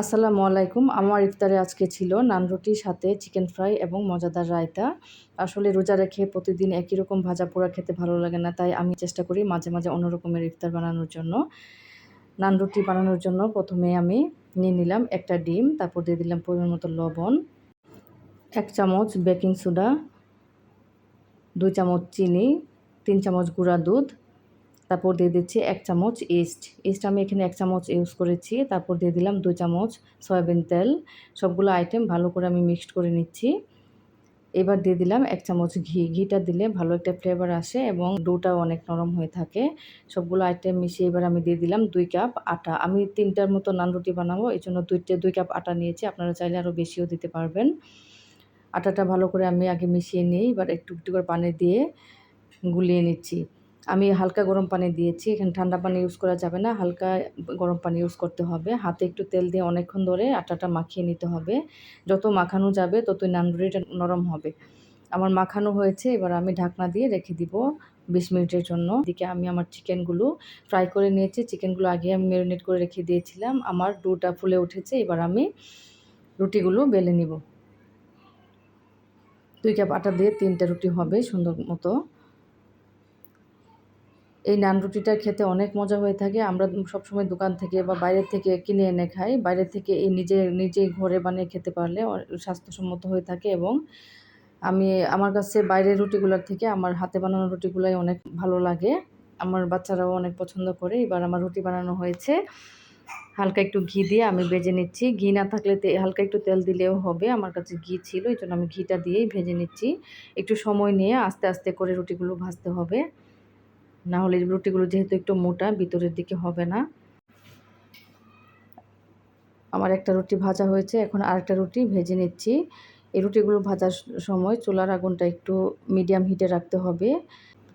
আসসালামু আলাইকুম। আমার ইফতারে আজকে ছিল নান রুটির সাথে চিকেন ফ্রাই এবং মজাদার রায়তা। আসলে রোজা রেখে প্রতিদিন একই রকম ভাজা পোড়া খেতে ভালো লাগে না। তাই আমি চেষ্টা করি মাঝে, মাঝে অন্য রকমের ইফতার বানানোর জন্য। নান রুটি বানানোর জন্য ১ম এ আমি নিয়ে নিলাম একটা ডিম, তারপর দিয়ে দিলাম পরিমাণ মতো লবণ, ১ চামচ বেকিং সোডা, ২ চামচ চিনি, ৩ চামচ গুঁড়া দুধ, তারপর দিয়ে দিচ্ছি ১ চামচ ইস্ট। ইস্ট আমি এখানে ১ চামচ ইউজ করেছি। তারপর দিয়ে দিলাম ২ চামচ সয়াবিন তেল। সবগুলো আইটেম ভালো করে আমি মিক্সড করে নিচ্ছি। এবার দিয়ে দিলাম ১ চামচ ঘি। ঘিটা দিলে ভালো একটা ফ্লেভার আসে এবং ডোটাও অনেক নরম হয়ে থাকে। সবগুলো আইটেম মিশিয়ে এবার আমি দিয়ে দিলাম ২ কাপ আটা। আমি ৩ টার মতো নান রুটি বানাবো। এজন্য ২ কাপ আটা নিয়েছি। আপনারা চাইলে আরও বেশিও দিতে পারবেন। আটাটা ভালো করে আমি আগে মিশিয়ে নিই। এবার একটু, একটু করে পানি দিয়ে গুলিয়ে নিচ্ছি। আমি হালকা গরম পানি দিয়েছি। এখানে ঠান্ডা পানি ইউজ করা যাবে না। হালকা গরম পানি ইউজ করতে হবে। হাতে একটু তেল দিয়ে অনেকক্ষণ ধরে আটাটা মাখিয়ে নিতে হবে। যত মাখানো যাবে ততই নান রুটিটা নরম হবে। আমার মাখানো হয়েছে। এবার আমি ঢাকনা দিয়ে রেখে দিব ২০ মিনিটের জন্য। এদিকে আমি আমার চিকেনগুলো ফ্রাই করে নিয়েছি। চিকেনগুলো আগে আমি ম্যারিনেট করে রেখে দিয়েছিলাম। আমার ডোটা ফুলে উঠেছে। এবার আমি রুটিগুলো বেলে নিব। ২ কাপ আটা দিয়ে ৩ টা রুটি হবে সুন্দর মতো। এই নান রুটিটা খেতে অনেক মজা হয়ে থাকে। আমরা সবসময় দোকান থেকে বা বাইরের থেকে কিনে এনে খাই। বাইরের থেকে এই নিজেই ঘরে বানিয়ে খেতে পারলে স্বাস্থ্যসম্মত হয়ে থাকে এবং আমার কাছে বাইরের রুটিগুলার থেকে আমার হাতে বানানো রুটিগুলাই অনেক ভালো লাগে। আমার বাচ্চারাও অনেক পছন্দ করে। এবার আমার রুটি বানানো হয়েছে। হালকা একটু ঘি দিয়ে আমি ভেজে নিচ্ছি। ঘি না থাকলে হালকা একটু তেল দিলেও হবে। আমার কাছে ঘি ছিল, এজন্য আমি ঘিটা দিয়েই ভেজে নিচ্ছি। একটু সময় নিয়ে আস্তে, আস্তে করে রুটিগুলো ভাজতে হবে। না হলে রুটিগুলো যেহেতু একটু মোটা ভিতরের দিকে হবে না। আমার একটা রুটি ভাজা হয়েছে, এখন আরেকটা রুটি ভেজে নিচ্ছি। এই রুটিগুলো ভাজার সময় চুলার আগুনটা একটু মিডিয়াম হিটে রাখতে হবে।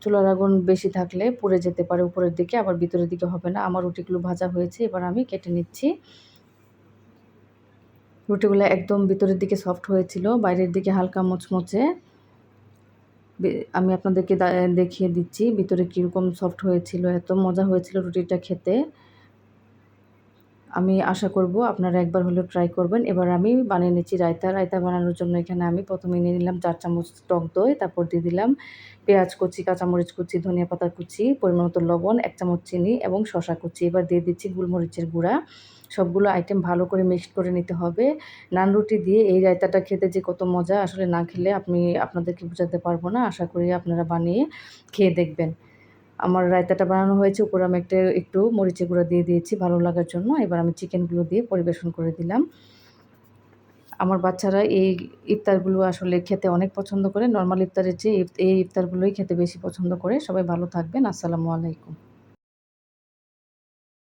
চুলার আগুন বেশি থাকলে পুড়ে যেতে পারে উপরের দিকে, আবার ভিতরের দিকে হবে না। আমার রুটিগুলো ভাজা হয়েছে, এবার আমি কেটে নিচ্ছি। রুটিগুলো একদম ভিতরের দিকে সফট হয়েছিল, বাইরের দিকে হালকা মুচমুচে। আমি আপনাদেরকে দেখিয়ে দিচ্ছি ভিতরে কীরকম সফট হয়েছিল। এত মজা হয়েছিল রুটিটা খেতে। আমি আশা করব আপনারা একবার হলেও ট্রাই করবেন। এবার আমি বানিয়ে নিচ্ছি রায়তা। রায়তা বানানোর জন্য এখানে আমি ১ম এ নিয়ে নিলাম ৪ চামচ টক দই, তারপর দিয়ে দিলাম পেঁয়াজ কুচি, কাঁচামরিচ কুচি, ধনিয়া পাতা কুচি, পরিমাণ মতো লবণ, ১ চামচ চিনি এবং শসা কুচি। এবার দিয়ে দিচ্ছি গোলমরিচের গুঁড়া। সবগুলো আইটেম ভালো করে মিক্সড করে নিতে হবে। নান রুটি দিয়ে এই রায়তাটা খেতে যে কত মজা, আসলে না খেলে আপনাদেরকে বোঝাতে পারব না। আশা করি আপনারা বানিয়ে খেয়ে দেখবেন। আমার রায়তাটা বানানো হয়েছে, উপরে আমি একটু মরিচের গুঁড়া দিয়ে দিয়েছি ভালো লাগার জন্য। এবার আমি চিকেনগুলো দিয়ে পরিবেশন করে দিলাম। আমার বাচ্চারা এই ইফতারগুলো আসলে খেতে অনেক পছন্দ করে। নরমাল ইফতারের চেয়ে এই ইফতারগুলোই খেতে বেশি পছন্দ করে। সবাই ভালো থাকবেন। আসসালামু আলাইকুম।